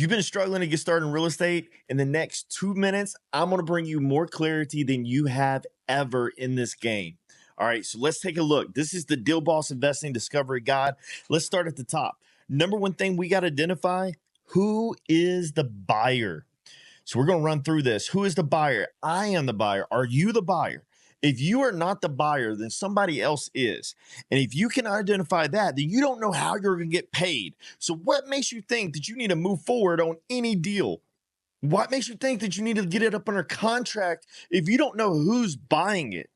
you've been struggling to get started in real estate, in the next 2 minutes, I'm going to bring you more clarity than you have ever in this game. All right, so let's take a look. This is the Deal Boss Investing Discovery Guide. Let's start at the top. Number one thing we got to identify: who is the buyer? So we're going to run through this. Who is the buyer? I am the buyer. Are you the buyer? If you are not the buyer, then somebody else is. And if you can identify that, then you don't know how you're going to get paid. So what makes you think that you need to move forward on any deal? What makes you think that you need to get it up under contract if you don't know who's buying it?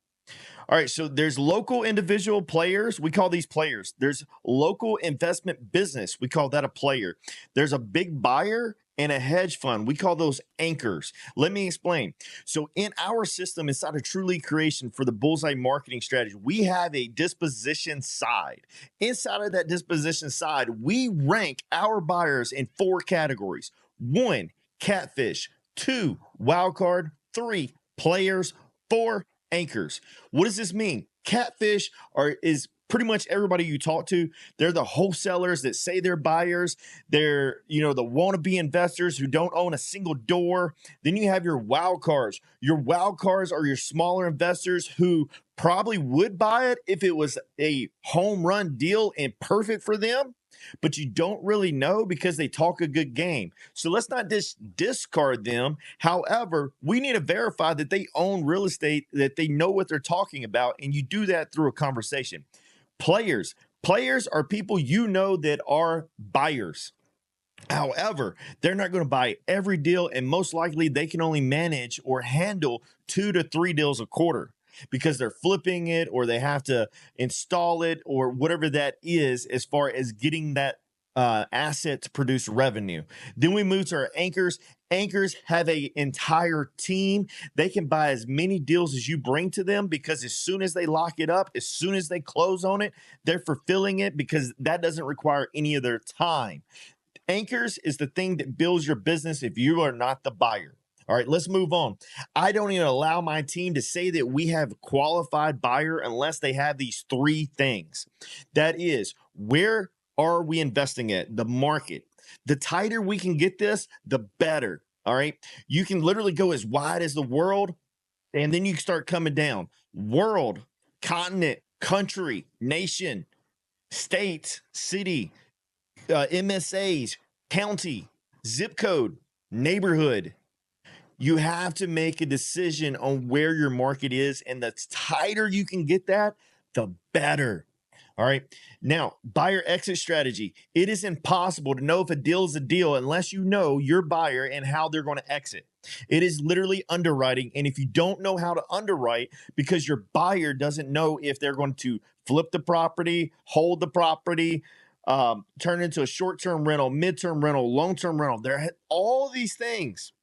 All right, so there's local individual players. We call these players. There's local investment business. We call that a player. There's a big buyer and a hedge fund. We call those anchors. Let me explain. So in our system, inside of True Lead Creation for the Bullseye Marketing Strategy, we have a disposition side. Inside of that disposition side, we rank our buyers in 4 categories. 1, catfish. 2, wild card. 3, players. 4, anchors. What does this mean? Catfish is pretty much everybody you talk to. They're the wholesalers that say they're buyers. They're, the wannabe investors who don't own a single door. Then you have your wild cards. Your wild cards are your smaller investors who probably would buy it if it was a home run deal and perfect for them, but you don't really know because they talk a good game. So let's not discard them. However, we need to verify that they own real estate, that they know what they're talking about, and you do that through a conversation. Players are people that are buyers. However, they're not going to buy every deal, and most likely they can only manage or handle 2 to 3 deals a quarter because they're flipping it or they have to install it or whatever that is as far as getting that asset to produce revenue. Then we move to our anchors. Anchors have an entire team. They can buy as many deals as you bring to them because as soon as they lock it up, as soon as they close on it, they're fulfilling it because that doesn't require any of their time. Anchors is the thing that builds your business if you are not the buyer. All right, let's move on. I don't even allow my team to say that we have a qualified buyer unless they have these 3 things. That is, where are we investing at? The market. The tighter we can get this, the better. All right. You can literally go as wide as the world, and then you can start coming down. World, continent, country, nation, state, city, MSAs, county, zip code, neighborhood. You have to make a decision on where your market is, and the tighter you can get that, the better. All right. Now, buyer exit strategy. It is impossible to know if a deal is a deal unless you know your buyer and how they're going to exit. It is literally underwriting. And if you don't know how to underwrite because your buyer doesn't know if they're going to flip the property, hold the property, turn into a short-term rental, mid-term rental, long-term rental, there are all these things.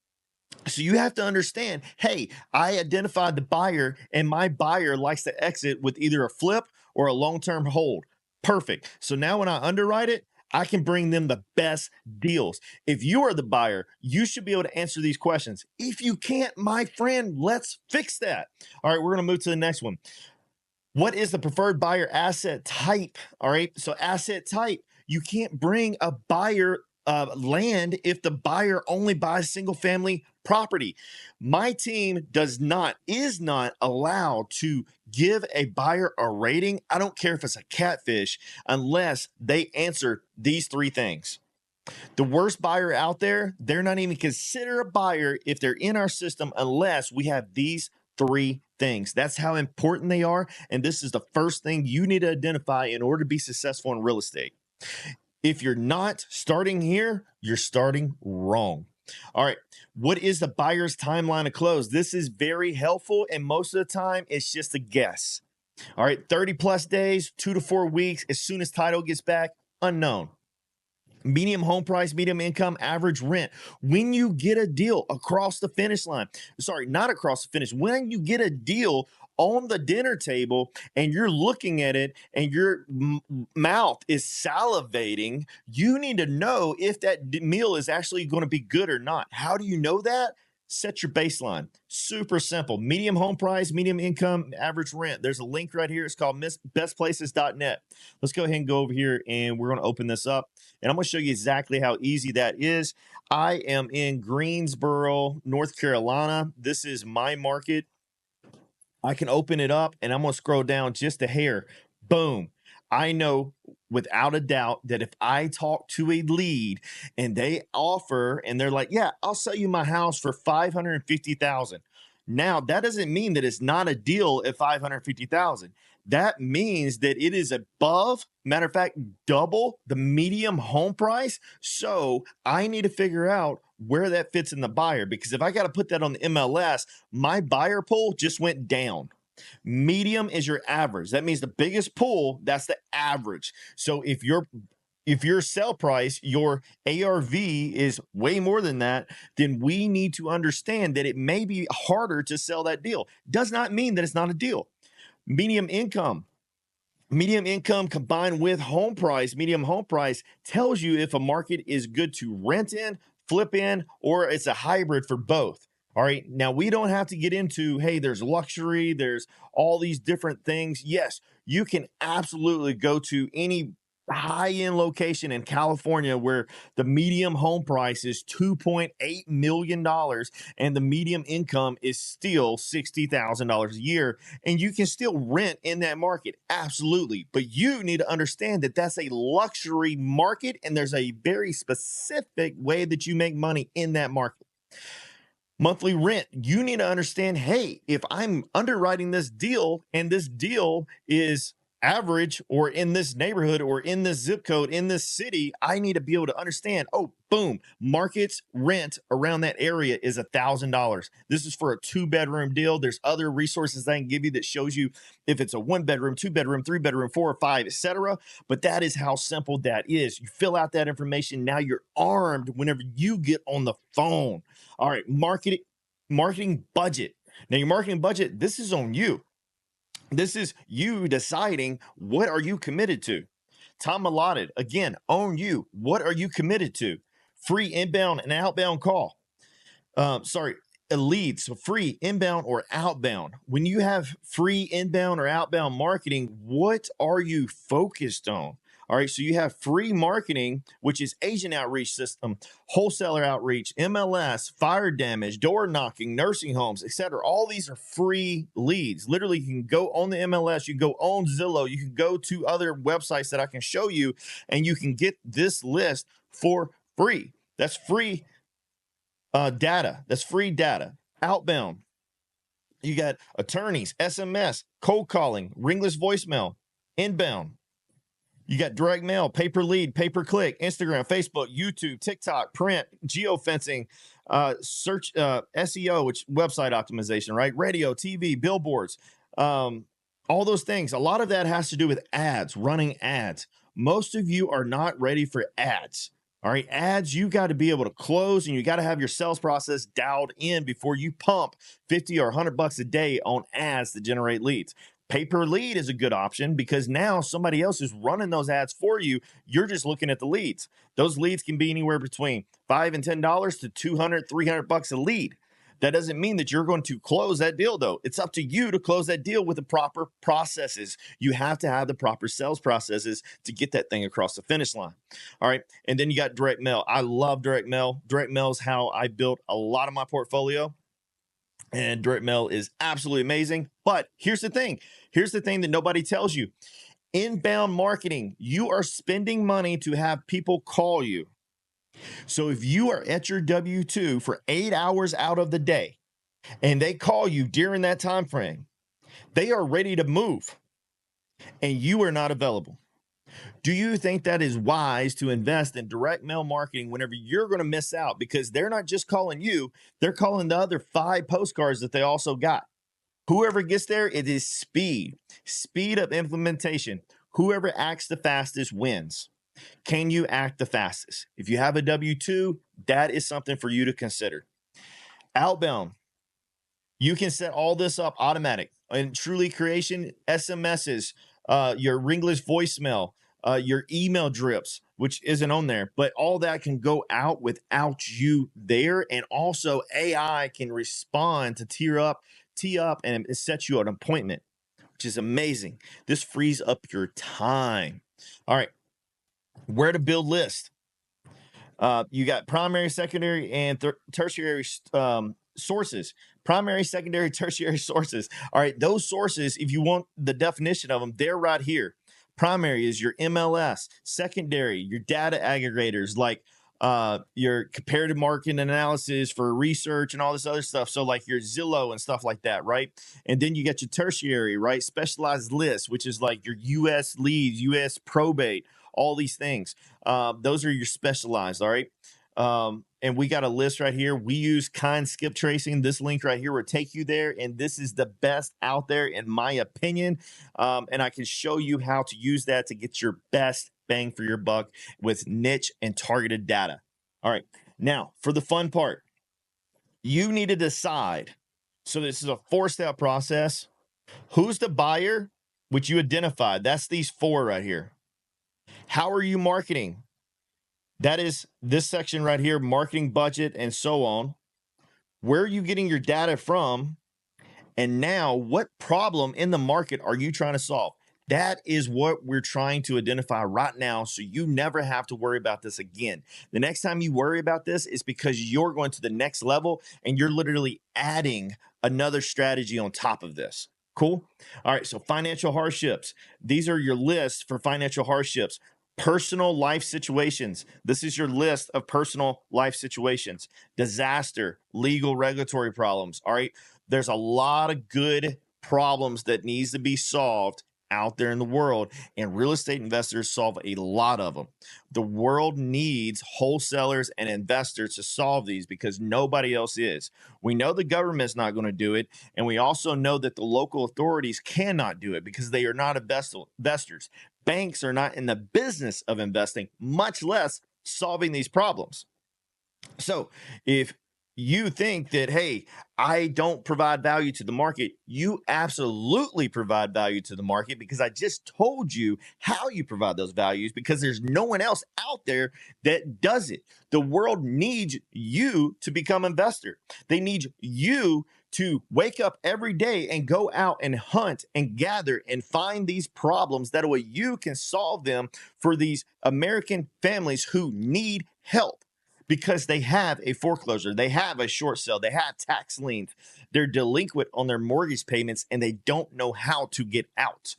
So you have to understand, hey, I identified the buyer and my buyer likes to exit with either a flip or a long-term hold. Perfect. So now when I underwrite it, I can bring them the best deals. If you are the buyer, you should be able to answer these questions. If you can't, my friend, let's fix that. All right, we're going to move to the next one. What is the preferred buyer asset type? All right, so asset type, you can't bring a buyer land if the buyer only buys single family property. My team is not allowed to give a buyer a rating. I don't care if it's a catfish unless they answer these 3 things. The worst buyer out there, they're not even considered a buyer if they're in our system unless we have these 3 things. That's how important they are. And this is the first thing you need to identify in order to be successful in real estate. If you're not starting here, you're starting wrong. All right. What is the buyer's timeline to close? This is very helpful. And most of the time, it's just a guess. All right. 30 plus days, 2 to 4 weeks. As soon as title gets back, unknown. Medium home price, medium income, average rent. When you get a deal across the finish line, not across the finish, when you get a deal on the dinner table and you're looking at it and your mouth is salivating, you need to know if that meal is actually going to be good or not. How do you know that? set your baseline. Super simple. Medium home price, medium income, average rent. There's a link right here. It's called bestplaces.net. Let's go ahead and go over here and we're going to open this up. And I'm going to show you exactly how easy that is. I am in Greensboro, North Carolina. This is my market. I can open it up and I'm going to scroll down just a hair. Boom. I know without a doubt that if I talk to a lead and they offer and they're like, yeah, I'll sell you my house for 550,000. Now, that doesn't mean that it's not a deal at 550,000. That means that it is above, matter of fact, double the medium home price. So I need to figure out where that fits in the buyer, because if I got to put that on the MLS, my buyer pool just went down. Medium is your average. That means the biggest pool, that's the average. So if your sell price, your ARV is way more than that, then we need to understand that it may be harder to sell that deal. Does not mean that it's not a deal. Medium income combined with home price, medium home price tells you if a market is good to rent in, flip in, or it's a hybrid for both. All right. Now, we don't have to get into, hey, there's luxury, there's all these different things. Yes, you can absolutely go to any high-end location in California where the medium home price is $2.8 million and the medium income is still $60,000 a year, and you can still rent in that market. Absolutely. But you need to understand that that's a luxury market, and there's a very specific way that you make money in that market. Monthly rent, you need to understand, hey, if I'm underwriting this deal and this deal is average or in this neighborhood or in this zip code in this city, I need to be able to understand, oh, boom, market's rent around that area is $1,000. This is for a 2-bedroom deal. There's other resources I can give you that shows you if it's a 1-bedroom, 2-bedroom, 3-bedroom, 4 or 5, etc. But that is how simple that is. You fill out that information. Now you're armed whenever you get on the phone. All right, marketing budget. Now your marketing budget, this is on you. This is you deciding what are you committed to. Time allotted, again, on you. What are you committed to? Free inbound and outbound call. A lead, so free inbound or outbound. When you have free inbound or outbound marketing, what are you focused on? All right, so you have free marketing, which is agent outreach system, wholesaler outreach, MLS, fire damage, door knocking, nursing homes, etc. All these are free leads. Literally, you can go on the MLS, you can go on Zillow, you can go to other websites that I can show you, and you can get this list for free. That's free data. That's free data. Outbound, you got attorneys, SMS, cold calling, ringless voicemail. Inbound, you got direct mail, pay-per lead, pay-per-click, Instagram, Facebook, YouTube, TikTok, print, geofencing, search, SEO, which website optimization, right? Radio, TV, billboards, all those things. A lot of that has to do with ads, running ads. Most of you are not ready for ads. All right, ads, you got to be able to close and you got to have your sales process dialed in before you pump 50 or $100 a day on ads to generate leads. Pay per lead is a good option because now somebody else is running those ads for you. You're just looking at the leads. Those leads can be anywhere between $5 and $10 to $200, $300 a lead. That doesn't mean that you're going to close that deal, though. It's up to you to close that deal with the proper processes. You have to have the proper sales processes to get that thing across the finish line. All right. And then you got direct mail. I love direct mail. Direct mail is how I built a lot of my portfolio. And direct mail is absolutely amazing. But here's the thing. Here's the thing that nobody tells you. Inbound marketing, you are spending money to have people call you. So if you are at your W-2 for 8 hours out of the day and they call you during that time frame, they are ready to move and you are not available. Do you think that is wise to invest in direct mail marketing whenever you're going to miss out? Because they're not just calling you, they're calling the other 5 postcards that they also got. Whoever gets there, it is speed of implementation. Whoever acts the fastest wins. Can you act the fastest? If you have a W-2, that is something for you to consider. Outbound, you can set all this up automatic. And Truly Creation, SMSs, your ringless voicemail, your email drips, which isn't on there, but all that can go out without you there. And also AI can respond to tee up and set you an appointment, which is amazing. This frees up your time. All right. Where to build list. You got primary, secondary, and tertiary sources. Primary, secondary, tertiary sources. All right, those sources, if you want the definition of them, they're right here. Primary is your MLS. Secondary, your data aggregators like your comparative market analysis for research and all this other stuff. So like your Zillow and stuff like that, right? And then you got your tertiary, right? Specialized lists, which is like your U.S. leads, U.S. probate, all these things. Those are your specialized, all right? And we got a list right here. We use kind skip tracing. This link right here will take you there. And this is the best out there, in my opinion. And I can show you how to use that to get your best bang for your buck with niche and targeted data. All right. Now, for the fun part, you need to decide. So this is a 4-step process. Who's the buyer, which you identified? That's these 4 right here. How are you marketing? That is this section right here, marketing budget and so on. Where are you getting your data from? And now, what problem in the market are you trying to solve? That is what we're trying to identify right now, so you never have to worry about this again. The next time you worry about this is because you're going to the next level and you're literally adding another strategy on top of this. Cool? All right, so financial hardships. These are your lists for financial hardships. Personal life situations. This is your list of personal life situations. Disaster, legal, regulatory problems. All right. There's a lot of good problems that needs to be solved out there in the world, and real estate investors solve a lot of them. The world needs wholesalers and investors to solve these because nobody else is. We know the government's not going to do it, and we also know that the local authorities cannot do it because they are not investors. Banks are not in the business of investing, much less solving these problems. So if you think that, hey, I don't provide value to the market, you absolutely provide value to the market because I just told you how you provide those values because there's no one else out there that does it. The world needs you to become an investor. They need you to wake up every day and go out and hunt and gather and find these problems. That way you can solve them for these American families who need help because they have a foreclosure, they have a short sale, they have tax liens, they're delinquent on their mortgage payments, and they don't know how to get out.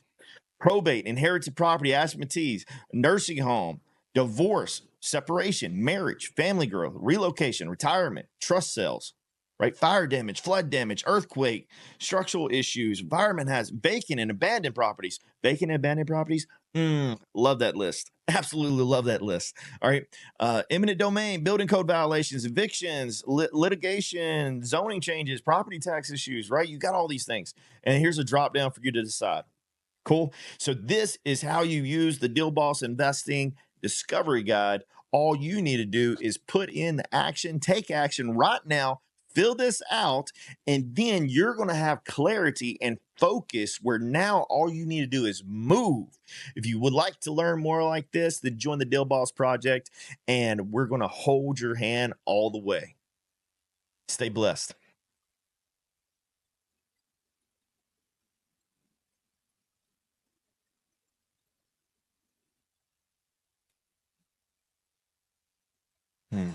Probate, inherited property, absentees, nursing home, divorce, separation, marriage, family growth, relocation, retirement, trust sales, right? Fire damage, flood damage, earthquake, structural issues, environment has vacant and abandoned properties. Vacant and abandoned properties, love that list. Absolutely love that list. All right. Eminent domain, building code violations, evictions, litigation, zoning changes, property tax issues, right? You got all these things. And here's a drop down for you to decide. Cool. So this is how you use the Deal Boss Investing Discovery Guide. All you need to do is put in the action, take action right now, fill this out, and then you're going to have clarity and focus where now all you need to do is move. If you would like to learn more like this, then join the Deal Boss Project, and we're going to hold your hand all the way. Stay blessed. Hmm.